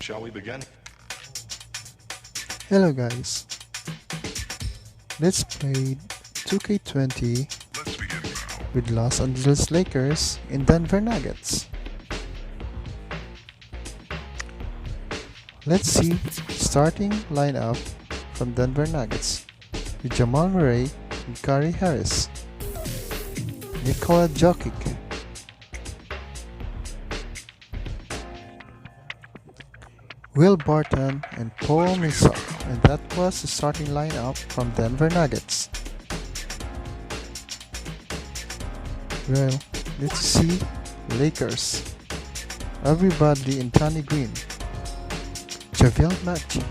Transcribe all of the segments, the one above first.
Shall we begin? Hello guys, let's play 2K20 Let's begin now. with Los Angeles Lakers and Denver Nuggets. Let's see starting lineup from Denver Nuggets with Jamal Murray and Gary Harris, Nikola Jokic, Will Barton and Paul Millsap, and that was the starting lineup from Denver Nuggets. Well, let's see Lakers. Avery Bradley and Danny Green, JaVale McGee,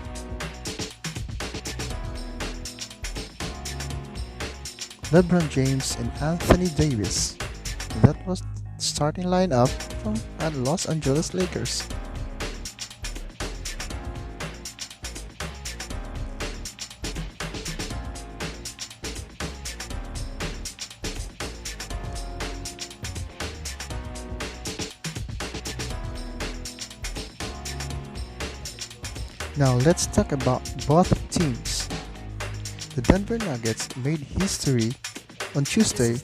LeBron James and Anthony Davis. And that was the starting lineup from the Los Angeles Lakers. Now let's talk about both teams. The Denver Nuggets made history on Tuesday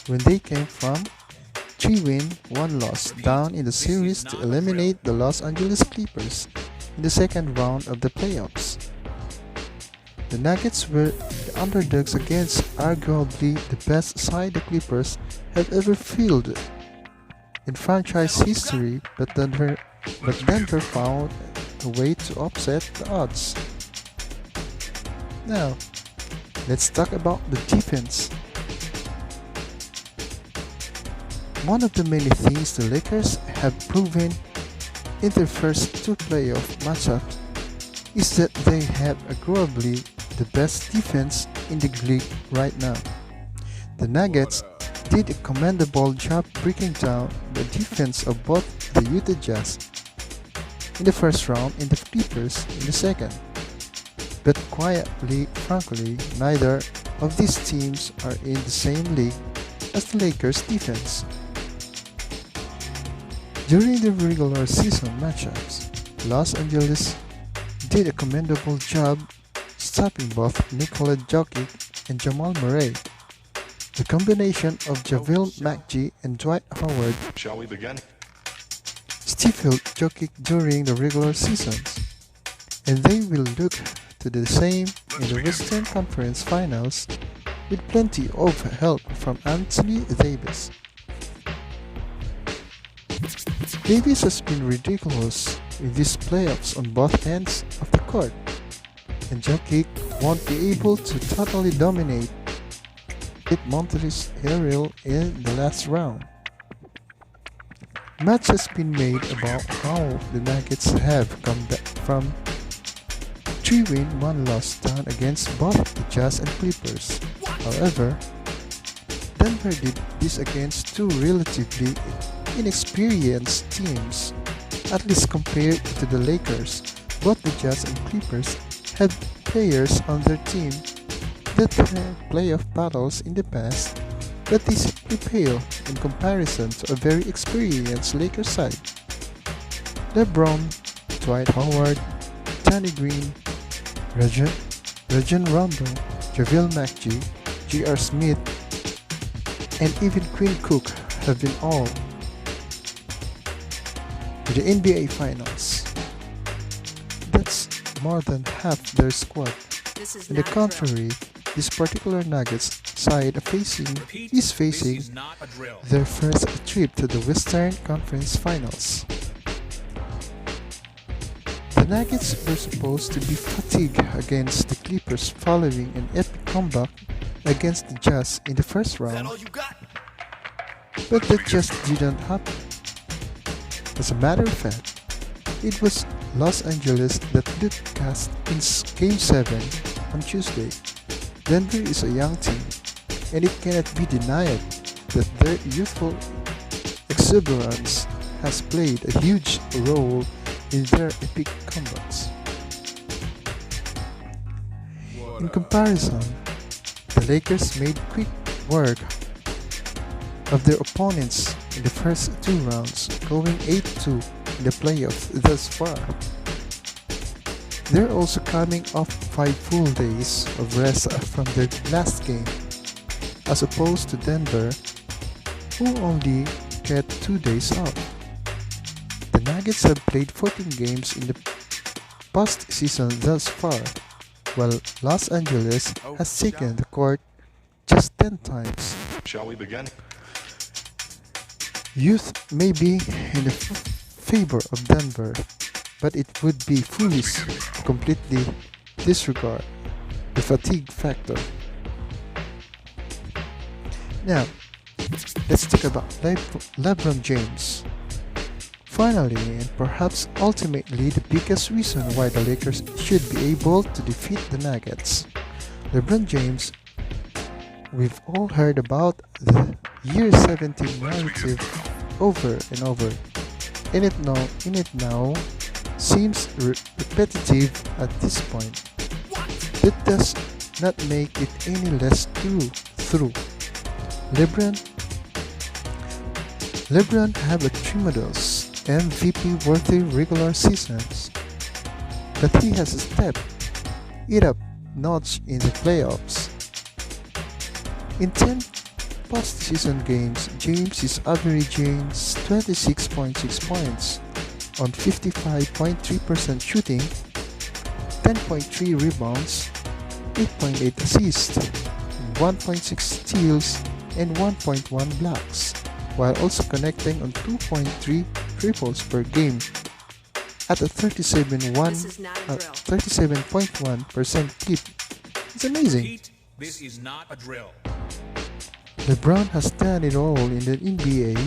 when they came from 3-win, 1-loss down in the series to eliminate the Los Angeles Clippers in the second round of the playoffs. The Nuggets were the underdogs against arguably the best side the Clippers have ever fielded in franchise history, but Denver found a way to offset the odds. Now, let's talk about the defense. One of the many things the Lakers have proven in their first two playoff matchups is that they have arguably the best defense in the league right now. The Nuggets did a commendable job breaking down the defense of both the Utah Jazz in the first round and the Clippers in the second. But frankly, neither of these teams are in the same league as the Lakers defense. During the regular season matchups, Los Angeles did a commendable job stopping both Nikola Jokic and Jamal Murray. The combination of JaVale McGee and Dwight Howard Shall we begin? stifled Jokic during the regular seasons, and they will look to the same in the Western Conference Finals with plenty of help from Anthony Davis. Davis has been ridiculous in these playoffs on both ends of the court, and Jokic won't be able to totally dominate it Montrezl Harrell in the last round. Much has been made about how the Nuggets have come back from 3-win, 1-loss down against both the Jazz and Clippers. However, Denver did this against two relatively inexperienced teams, at least compared to the Lakers. Both the Jazz and Clippers had players on their team that had playoff battles in the past, but they simply pale in comparison to a very experienced Lakers side. LeBron, Dwight Howard, Danny Green, Rajon Rondo, JaVale McGee, J.R. Smith, and even Quinn Cook have been all to the NBA Finals. That's more than half their squad. On the contrary, this particular Nuggets side is facing their first trip to the Western Conference Finals. The Nuggets were supposed to be fatigued against the Clippers following an epic comeback against the Jazz in the first round, but that just didn't happen. As a matter of fact, it was Los Angeles that looked cast in Game 7 on Tuesday. Denver is a young team, and it cannot be denied that their youthful exuberance has played a huge role in their epic comebacks. In comparison, the Lakers made quick work of their opponents in the first two rounds, going 8-2 in the playoffs thus far. They're also coming off 5 full days of rest from their last game, as opposed to Denver, who only get 2 days off. The Nuggets have played 14 games in the postseason thus far, while Los Angeles has taken the court just 10 times. Shall we begin? Youth may be in the favor of Denver, but it would be foolish to completely disregard the fatigue factor. Now, let's talk about LeBron James. Finally, and perhaps ultimately the biggest reason why the Lakers should be able to defeat the Nuggets. LeBron James, we've all heard about the year 17 narrative over and over, and it now seems repetitive at this point. That does not make it any less true. LeBron have a tremendous MVP-worthy regular seasons, but he has stepped it up notch in the playoffs. In 10 postseason games, James is averaging 26.6 points on 55.3% shooting, 10.3 rebounds, 8.8 assists, 1.6 steals, and 1.1 blocks, while also connecting on 2.3 triples per game at a 37.1% clip. It's amazing. This is not a drill. LeBron has done it all in the NBA,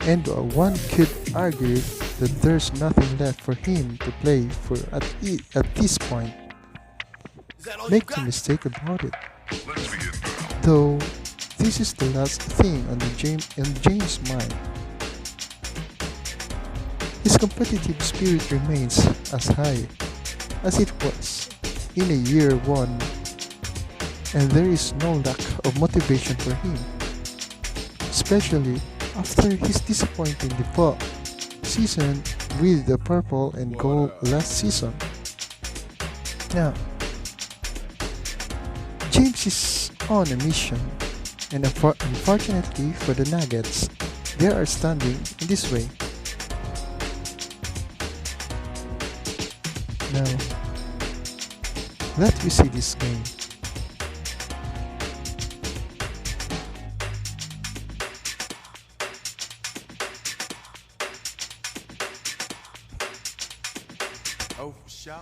and one could argue that there's nothing left for him to play for at this point. Make no mistake about it. Let's begin. Though this is the last thing on James' mind. His competitive spirit remains as high as it was in a year one, and there is no lack of motivation for him, especially after his disappointing debut season with the purple and gold last season. Now, James is on a mission, and unfortunately for the Nuggets, they are standing in this way. Now, let me see this game. Oh, for sure.